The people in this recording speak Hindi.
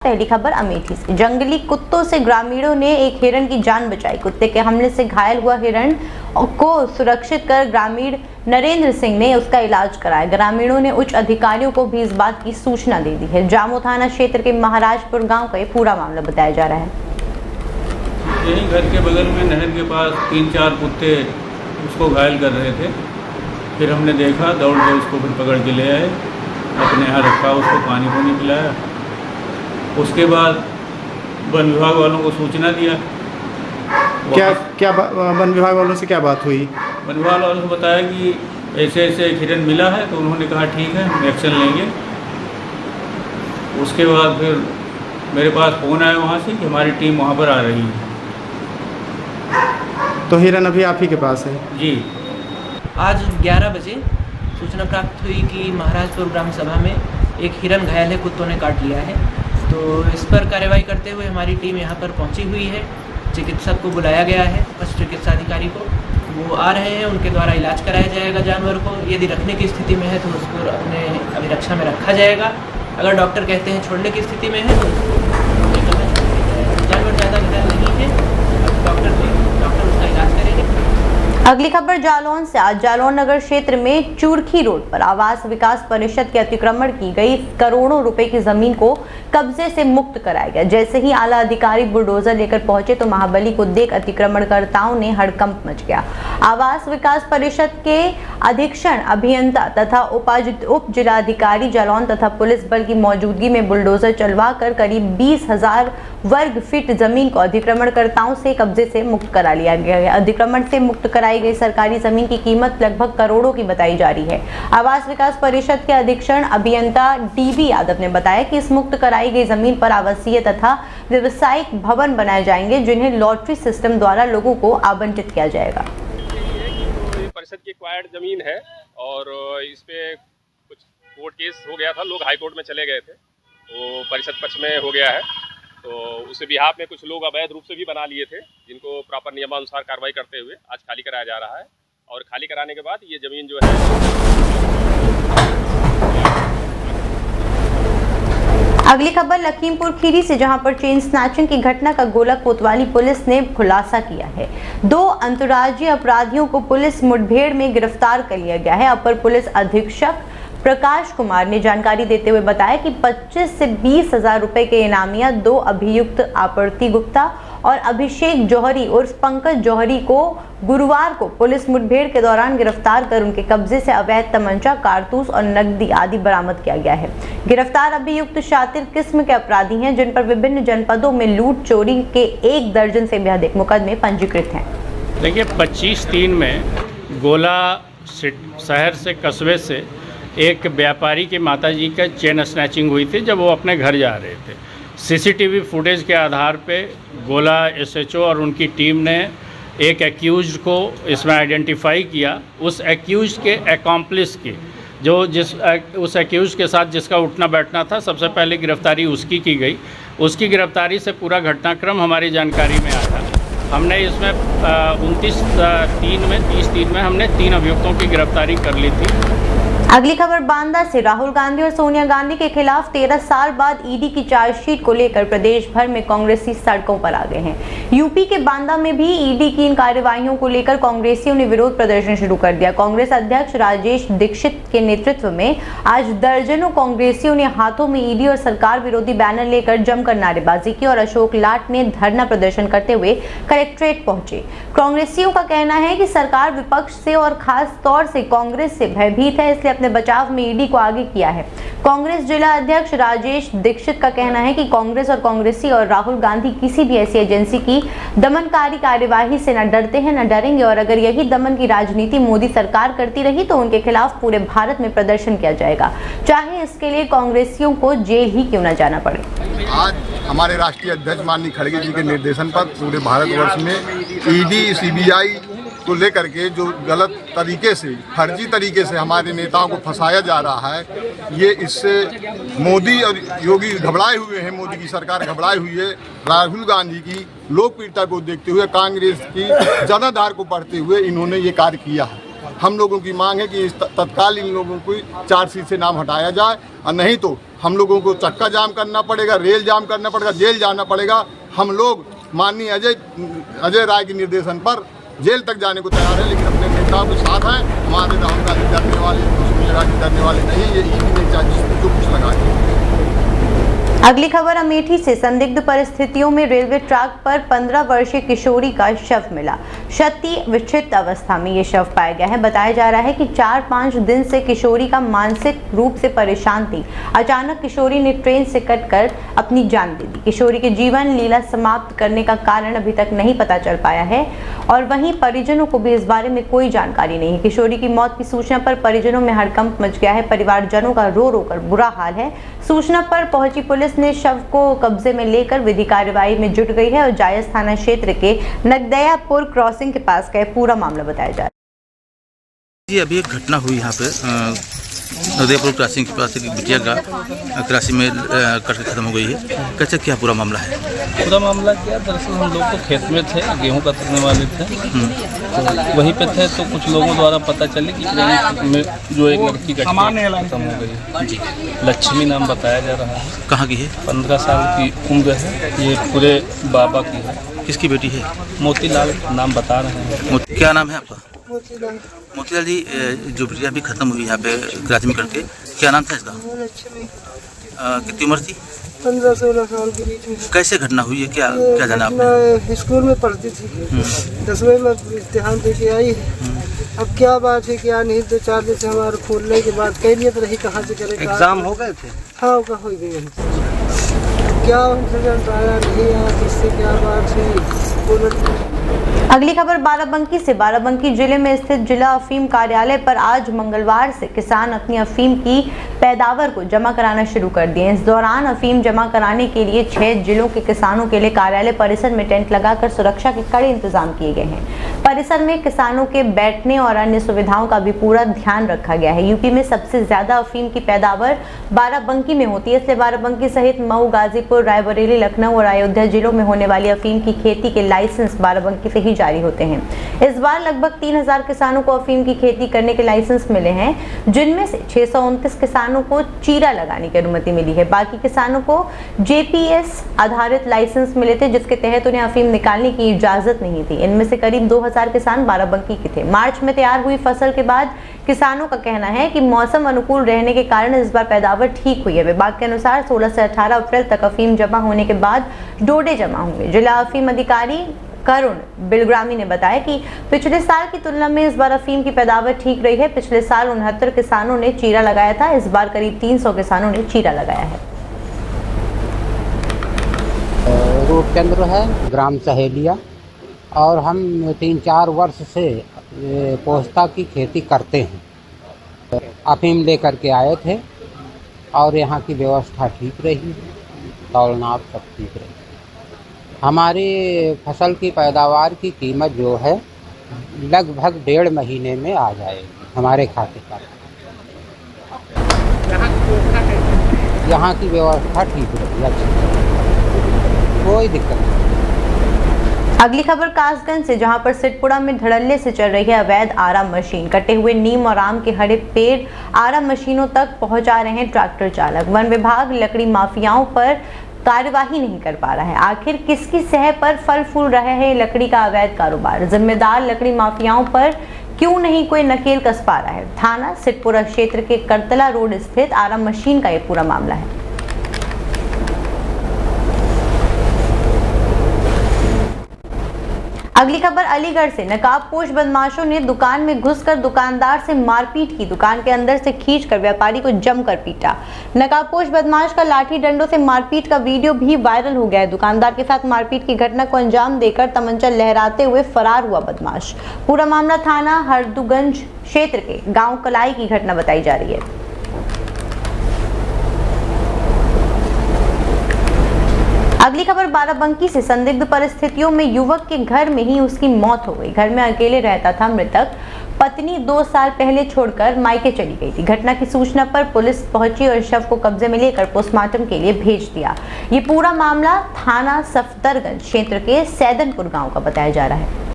पहली खबर अमेठी से। जंगली कुत्तों से ग्रामीणों ने एक हिरण की जान बचाई। कुत्ते के हमले से घायल हुआ हिरण को सुरक्षित कर ग्रामीण नरेंद्र सिंह ने उसका इलाज कराया। ग्रामीणों ने उच्च अधिकारियों को भी इस बात की सूचना दे दी है। जामो थाना क्षेत्र के महाराजपुर गांव का ये पूरा मामला बताया जा रहा है। यही घर के बगल में नहर के पास 3-4 कुत्ते उसको घायल कर रहे थे। फिर हमने देखा, दौड़ के उसको फिर पकड़ के ले आए, अपने यहाँ रखा, उसको पानी पिलाया। उसके बाद वन विभाग वालों को सूचना दिया। क्या वन विभाग वालों से क्या बात हुई? वन विभाग वालों को बताया कि ऐसे ऐसे एक हिरण मिला है, तो उन्होंने कहा ठीक है, हम एक्शन लेंगे। उसके बाद फिर मेरे पास फ़ोन आया वहाँ से कि हमारी टीम वहाँ पर आ रही है। तो हिरण अभी आप ही के पास है? जी। आज 11 बजे सूचना प्राप्त हुई कि महाराजपुर ग्राम सभा में एक हिरण घायल है, कुत्तों ने काट लिया है। तो इस पर कार्रवाई करते हुए हमारी टीम यहाँ पर पहुँची हुई है। चिकित्सक को बुलाया गया है, पशु चिकित्सा अधिकारी को, वो आ रहे हैं। उनके द्वारा इलाज कराया जाएगा जानवर को। यदि रखने की स्थिति में है तो उसको अपने अभिरक्षा में रखा जाएगा। अगर डॉक्टर कहते हैं छोड़ने की स्थिति में है तो जानवर ज़्यादा घायल नहीं है, डॉक्टर उसका इलाज करेंगे। अगली खबर जालौन से। आज जालौन नगर क्षेत्र में चुरखी रोड पर आवास विकास परिषद के अतिक्रमण की गई करोड़ों रुपए की जमीन को कब्जे से मुक्त कराया गया। जैसे ही आला अधिकारी बुलडोजर लेकर पहुंचे तो महाबली को देख अतिक्रमणकर्ताओं ने हड़कंप मच गया। आवास विकास परिषद के अधीक्षण अभियंता तथा उप जिलाधिकारी जालौन तथा पुलिस बल की मौजूदगी में बुलडोजर चलवा कर करीब 20,000 वर्ग फीट जमीन को अतिक्रमणकर्ताओं से कब्जे से मुक्त करा लिया गया है। अतिक्रमण से मुक्त कराई गई सरकारी जमीन की कीमत लगभग करोड़ों की बताई जा रही है। आवास विकास परिषद के अधीक्षण अभियंता DB यादव ने बताया कि इस मुक्त कराई गई जमीन पर आवासीय तथा व्यवसायिक भवन बनाए जाएंगे, जिन्हें लॉटरी सिस्टम द्वारा लोगों को आवंटित किया जाएगा। परिषद की एक्वायर्ड जमीन है और इस पे कुछ कोर्ट केस हो गया था, लोग हाई कोर्ट में चले गए थे, तो परिषद पक्ष में हो गया है। तो उस बिहाफ में कुछ लोग अवैध रूप से भी बना लिए थे, जिनको प्रॉपर नियमानुसार कार्रवाई करते हुए आज खाली कराया जा रहा है। और खाली कराने के बाद ये ज़मीन जो है। अगली खबर लखीमपुर खीरी से, जहां पर चेन स्नैचिंग की घटना का गोलक कोतवाली पुलिस ने खुलासा किया है। 2 अंतर्राज्यीय अपराधियों को पुलिस मुठभेड़ में गिरफ्तार कर लिया गया है। अपर पुलिस अधीक्षक प्रकाश कुमार ने जानकारी देते हुए बताया कि 25 से 20,000 रुपए के इनामिया 2 अभियुक्त आपर्ति गुप्ता और अभिषेक जौहरी उर्फ पंकज जौहरी को गुरुवार को पुलिस मुठभेड़ के दौरान गिरफ्तार कर उनके कब्जे से अवैध तमंचा, कारतूस और नकदी आदि बरामद किया गया है। गिरफ्तार अभियुक्त शातिर किस्म के अपराधी हैं, जिन पर विभिन्न जनपदों में लूट चोरी के 1 दर्जन से भी अधिक मुकदमे पंजीकृत हैं। देखिए, 25/3 में गोला शहर से कस्बे से एक व्यापारी की माताजी का चेन स्नैचिंग हुई थी, जब वो अपने घर जा रहे थे। CCTV फुटेज के आधार पे गोला SHO और उनकी टीम ने एक एक्यूज्ड को इसमें आइडेंटिफाई किया। उस एक्यूज्ड के अकॉम्प्लिस की उस एक्यूज्ड के साथ जिसका उठना बैठना था, सबसे पहले गिरफ्तारी उसकी की गई। उसकी गिरफ्तारी से पूरा घटनाक्रम हमारी जानकारी में आया। हमने इसमें 30/3 में हमने 3 अभियुक्तों की गिरफ्तारी कर ली थी। अगली खबर बांदा से। राहुल गांधी और सोनिया गांधी के खिलाफ 13 साल बाद ईडी की चार्जशीट को लेकर प्रदेश भर में कांग्रेसी सड़कों पर आ गए हैं। यूपी के बांदा में भी ईडी की इन कार्यवाहियों को लेकर कांग्रेसियों ने विरोध प्रदर्शन शुरू कर दिया। कांग्रेस अध्यक्ष राजेश दीक्षित के नेतृत्व में आज दर्जनों कांग्रेसियों ने हाथों में ईडी और सरकार विरोधी बैनर लेकर जमकर नारेबाजी की और अशोक लाट ने धरना प्रदर्शन करते हुए कलेक्ट्रेट पहुंचे। कांग्रेसियों का कहना है कि सरकार विपक्ष से और खास तौर से कांग्रेस से भयभीत है, इसलिए अपने बचाव में ईडी को आगे किया है। कांग्रेस जिला अध्यक्ष राजेश दीक्षित का कहना है कि कांग्रेस और कांग्रेसी और राहुल गांधी किसी भी ऐसी एजेंसी की दमनकारी कार्यवाही से न डरते हैं न डरेंगे, और अगर यही दमन की राजनीति मोदी सरकार करती रही तो उनके खिलाफ पूरे भारत में प्रदर्शन किया जाएगा, चाहे इसके लिए कांग्रेसियों को जेल ही क्यों न जाना पड़े। आज हमारे राष्ट्रीय अध्यक्ष माननीय खड़गे जी के निर्देशन पर पूरे भारतवर्ष में ईडी CBI को लेकर के जो गलत तरीके से, फर्जी तरीके से हमारे नेताओं को फंसाया जा रहा है, ये इससे मोदी और योगी घबराए हुए हैं। मोदी की सरकार घबराई हुई है। राहुल गांधी की लोकप्रियता को देखते हुए, कांग्रेस की जनाधार को बढ़ते हुए इन्होंने ये कार्य किया है। हम लोगों की मांग है कि तत्काल इन लोगों को चार्जशीट से नाम हटाया जाए, और नहीं तो हम लोगों को चक्का जाम करना पड़ेगा, रेल जाम करना पड़ेगा, जेल जाना पड़ेगा। हम लोग माननीय अजय राय के निर्देशन पर जेल तक जाने को तैयार है, लेकिन अपने नेताओं के साथ हैं। हमारे राहुल गांधी डरने वाले, सोनिया गांधी डरने वाले नहीं। ये नहीं चाहिए जो कुछ लगाए। अगली खबर अमेठी से। संदिग्ध परिस्थितियों में रेलवे ट्रैक पर 15 वर्षीय किशोरी का शव मिला। क्षति विक्षिप्त अवस्था में ये शव पाया गया है। बताया जा रहा है कि 4-5 दिन से किशोरी का मानसिक रूप से परेशान थी। अचानक किशोरी ने ट्रेन से कटकर अपनी जान दे दी। किशोरी के जीवन लीला समाप्त करने का कारण अभी तक नहीं पता चल पाया है, और वहीं परिजनों को भी इस बारे में कोई जानकारी नहीं है। किशोरी की मौत की सूचना पर परिजनों में हड़कंप मच गया है। परिवारजनों का रो रो कर बुरा हाल है। सूचना पर पहुंची पुलिस ने शव को कब्जे में लेकर विधि कार्यवाही में जुट गई है और जायज थाना क्षेत्र के नगदयापुर क्रॉसिंग के पास का पूरा मामला बताया जा रहा है। जी, अभी एक घटना हुई यहाँ पे नगदयापुर क्रॉसिंग के पास एक बिटिया का क्रॉसिंग में कट के खत्म हो गई है। कैसे क्या पूरा मामला है? पूरा मामला क्या, दरअसल हम लोग तो खेत में थे, गेहूं कतरने वाले थे, तो वहीं पे थे। तो कुछ लोगों द्वारा पता चले कि ट्रेन में जो एक लड़की का खत्म हो गई जी। लक्ष्मी नाम बताया जा रहा है। कहाँ की है? 15 साल की उम्र है। ये पूरे बाबा की है। किसकी बेटी है? मोतीलाल नाम बता रहे हैं। क्या नाम है आपका? मोतीलाल जी, जो बिटिया अभी खत्म हुई यहाँ पे क्रॉसिंग में करके, क्या नाम था इसका? कितनी उम्र थी? 15-16 साल के बीच में। कैसे घटना हुई है? क्या जाना आपने? स्कूल में पढ़ती थी, 10वीं में इम्तिहान दे के आई है। अब क्या बात है क्या नहीं, 2-4 दिन से हमारे खोलने के बाद कह लिए तो रही कहाँ से करे। एग्जाम हो गए थे? हाँ, हो गए। क्या उनसे आया नहीं आया, किससे क्या बात हुई। अगली खबर बाराबंकी से। बाराबंकी जिले में स्थित जिला अफीम कार्यालय पर आज मंगलवार से किसान अपनी अफीम की पैदावार को जमा कराना शुरू कर दिए। इस दौरान अफीम जमा कराने के लिए 6 जिलों के किसानों के लिए कार्यालय परिसर में टेंट लगाकर सुरक्षा के कड़े इंतजाम किए गए हैं। परिसर में किसानों के बैठने और अन्य सुविधाओं का भी पूरा ध्यान रखा गया है। यूपी में सबसे ज्यादा अफीम की पैदावार बाराबंकी में होती है, इसलिए बाराबंकी सहित मऊ, गाजीपुर, रायबरेली, लखनऊ और अयोध्या जिलों में होने वाली अफीम की खेती के लाइसेंस बाराबंकी से ही जारी होते हैं। इस बार लगभग 3000 किसानों को अफीम की खेती करने के लाइसेंस मिले हैं, जिनमें से 629 किसानों को चीरा लगाने की अनुमति मिली है। बाकी किसानों को जेपीएस आधारित लाइसेंस मिले थे, जिसके तहत उन्हें अफीम निकालने की इजाजत नहीं थी। इनमें से करीब 2000 किसान बाराबंकी के थे। मार्च में तैयार हुई फसल के बाद किसानों का कहना है कि मौसम अनुकूल रहने के कारण इस बार पैदावार ठीक हुई है। विभाग के अनुसार 16 से 18 अप्रैल तक अफीम जमा होने के बाद डोडे जमा होंगे। जिला अफीम अधिकारी करुण बिलग्रामी ने बताया कि पिछले साल की तुलना में इस बार अफीम की पैदावार ठीक रही है। पिछले साल 69 किसानों ने चीरा लगाया था, इस बार करीब 300 किसानों ने चीरा लगाया है। रूपचंद्र है, ग्राम सहेलिया, और हम 3-4 वर्ष से पोस्ता की खेती करते हैं। अफीम लेकर के आए थे और यहाँ की व्यवस्था ठीक रही, तौलनाप सब ठीक रही। हमारी फसल की पैदावार की कीमत जो है लगभग 1.5 महीने में आ जाएगी हमारे खाते पर। यहाँ की व्यवस्था ठीक रही, अच्छी, कोई दिक्कत नहीं। अगली खबर कासगंज से, जहां पर सिटपुड़ा में धड़ल्ले से चल रही है अवैध आरा मशीन। कटे हुए नीम और आम के हरे पेड़ आरा मशीनों तक पहुंचा रहे हैं ट्रैक्टर चालक। वन विभाग लकड़ी माफियाओं पर कार्यवाही नहीं कर पा रहा है। आखिर किसकी सह पर फल फूल रहा है लकड़ी का अवैध कारोबार? जिम्मेदार लकड़ी माफियाओं पर क्यों नहीं कोई नकेल कस पा रहा है? थाना सिटपुरा क्षेत्र के करतला रोड स्थित आरा मशीन का ये पूरा मामला है। अगली खबर अलीगढ़ से। नकाबपोश बदमाशों ने दुकान में घुसकर दुकानदार से मारपीट की। दुकान के अंदर से खींचकर व्यापारी को जमकर पीटा। नकाबपोश बदमाश का लाठी डंडों से मारपीट का वीडियो भी वायरल हो गया है। दुकानदार के साथ मारपीट की घटना को अंजाम देकर तमंचा लहराते हुए फरार हुआ बदमाश। पूरा मामला थाना हरदुगंज क्षेत्र के गाँव कलाई की घटना बताई जा रही है। अगली खबर बाराबंकी से। संदिग्ध परिस्थितियों में युवक के घर में ही उसकी मौत हो गई। घर में अकेले रहता था मृतक। पत्नी 2 साल पहले छोड़कर मायके चली गई थी। घटना की सूचना पर पुलिस पहुंची और शव को कब्जे में लेकर पोस्टमार्टम के लिए भेज दिया। ये पूरा मामला थाना सफदरगंज क्षेत्र के सैदनपुर गांव का बताया जा रहा है।